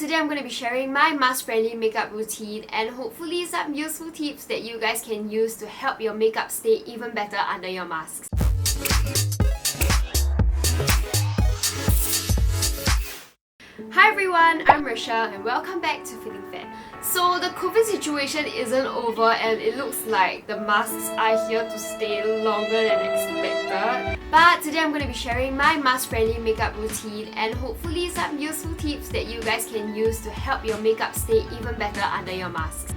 Today I'm going to be sharing my mask-friendly makeup routine and hopefully some useful tips that you guys can use to help your makeup stay even better under your masks. Hi everyone, I'm Rachelle and welcome back to Feeling Fair. So the COVID situation isn't over and it looks like the masks are here to stay longer than expected. But today I'm going to be sharing my mask-friendly makeup routine and hopefully some useful tips that you guys can use to help your makeup stay even better under your masks.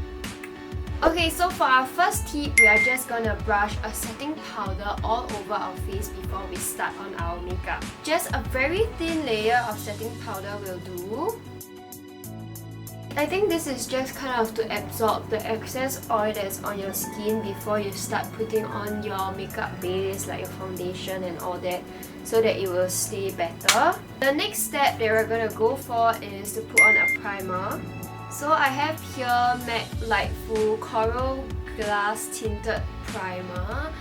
Okay, so for our first tip, we are just gonna brush a setting powder all over our face before we start on our makeup. Just a very thin layer of setting powder will do. I think this is just kind of to absorb the excess oil that's on your skin before you start putting on your makeup base like your foundation and all that, so that it will stay better. The next step that we're gonna go for is to put on a primer. So I have here MAC Lightful Coral Glass Tinted Primer.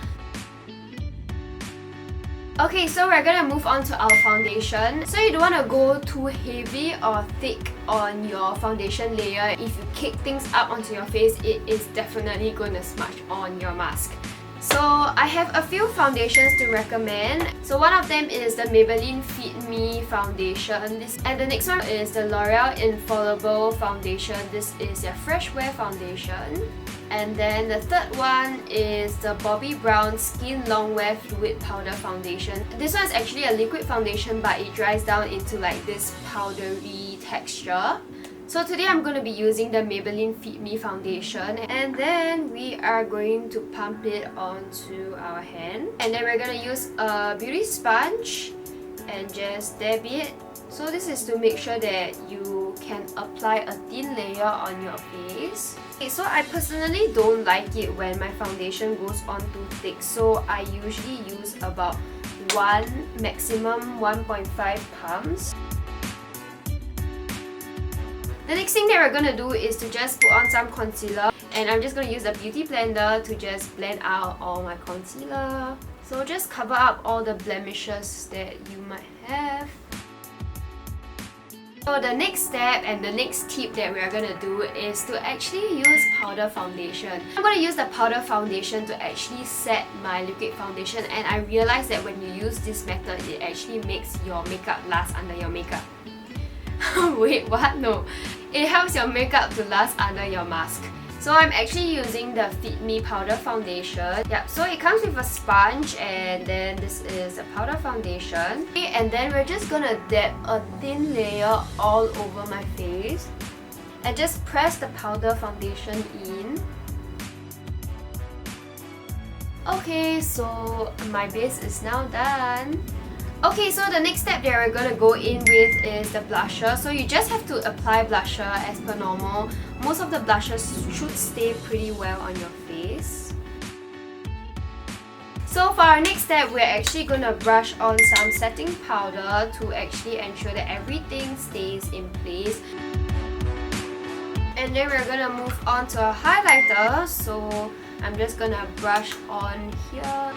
Okay, so we're gonna move on to our foundation. So you don't want to go too heavy or thick on your foundation layer. If you kick things up onto your face, it is definitely going to smudge on your mask. So I have a few foundations to recommend. So one of them is the Maybelline Fit Me foundation. And the next one is the L'Oreal Infallible foundation. This is a fresh wear foundation. And then the third one is the Bobbi Brown Skin Longwear Fluid Powder Foundation. This one is actually a liquid foundation, but it dries down into like this powdery texture. So today I'm going to be using the Maybelline Fit Me foundation, and then we are going to pump it onto our hand. And then we're going to use a beauty sponge and just dab it. So this is to make sure that you can apply a thin layer on your face. Okay, so I personally don't like it when my foundation goes on too thick, so I usually use about 1, maximum 1.5 pumps. The next thing that we're going to do is to just put on some concealer, and I'm just going to use the beauty blender to just blend out all my concealer. So just cover up all the blemishes that you might have. So the next step and the next tip that we are going to do is to actually use powder foundation. I'm going to use the powder foundation to actually set my liquid foundation, and I realized that when you use this method, it actually makes your makeup last under your makeup. Wait, what? No. It helps your makeup to last under your mask. So I'm actually using the Fit Me powder foundation. Yeah, so it comes with a sponge, and then this is a powder foundation. Okay, and then we're just gonna dab a thin layer all over my face and just press the powder foundation in. Okay, so my base is now done. Okay, so the next step that we're going to go in with is the blusher. So you just have to apply blusher as per normal. Most of the blushes should stay pretty well on your face. So for our next step, we're actually going to brush on some setting powder to actually ensure that everything stays in place. And then we're going to move on to a highlighter. So I'm just going to brush on here.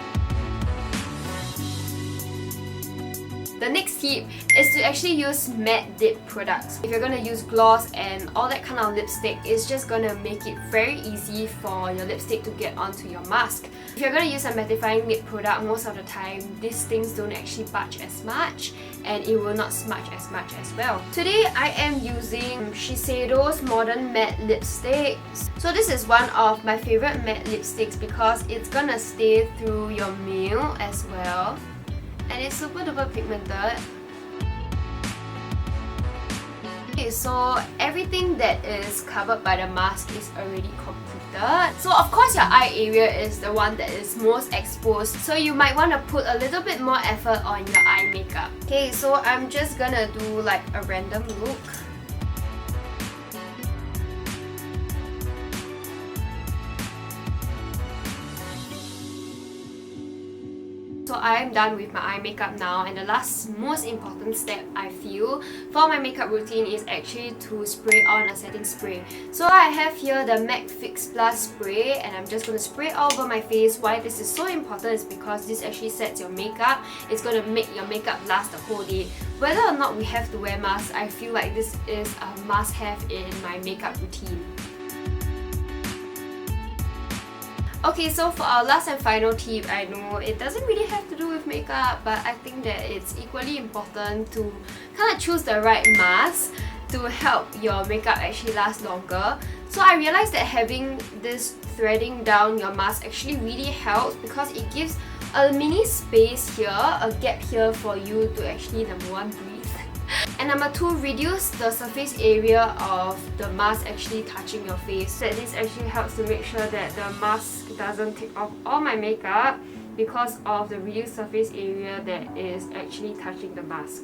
The next tip is to actually use matte lip products. If you're going to use gloss and all that kind of lipstick, it's just going to make it very easy for your lipstick to get onto your mask. If you're going to use a mattifying lip product, most of the time these things don't actually budge as much and it will not smudge as much as well. Today I am using Shiseido's Modern Matte Lipstick. So this is one of my favorite matte lipsticks because it's gonna stay through your meal as well. And it's super duper pigmented. Okay, so everything that is covered by the mask is already completed. So of course your eye area is the one that is most exposed, so you might want to put a little bit more effort on your eye makeup. Okay, so I'm just gonna do like a random look. So I am done with my eye makeup now, and the last most important step I feel for my makeup routine is actually to spray on a setting spray. So I have here the MAC Fix Plus spray, and I'm just going to spray all over my face. Why this is so important is because this actually sets your makeup. It's going to make your makeup last the whole day. Whether or not we have to wear masks, I feel like this is a must-have in my makeup routine. Okay, so for our last and final tip, I know it doesn't really have to do with makeup, but I think that it's equally important to kind of choose the right mask to help your makeup actually last longer. So I realized that having this threading down your mask actually really helps because it gives a mini space here, a gap here for you to actually, number one, breathe. And number two, reduce the surface area of the mask actually touching your face. So this actually helps to make sure that the mask doesn't take off all my makeup because of the reduced surface area that is actually touching the mask.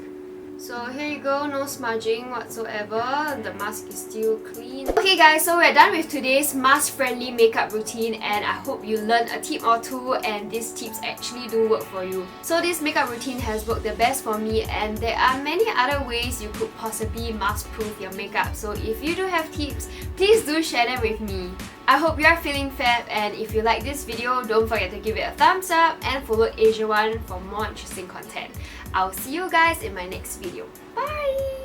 So here you go, no smudging whatsoever. The mask is still clean. Okay guys, so we're done with today's mask-friendly makeup routine, and I hope you learned a tip or two and these tips actually do work for you. So this makeup routine has worked the best for me, and there are many other ways you could possibly mask-proof your makeup. So if you do have tips, please do share them with me. I hope you are feeling fab, and if you like this video, don't forget to give it a thumbs up and follow AsiaOne for more interesting content. I'll see you guys in my next video. Bye!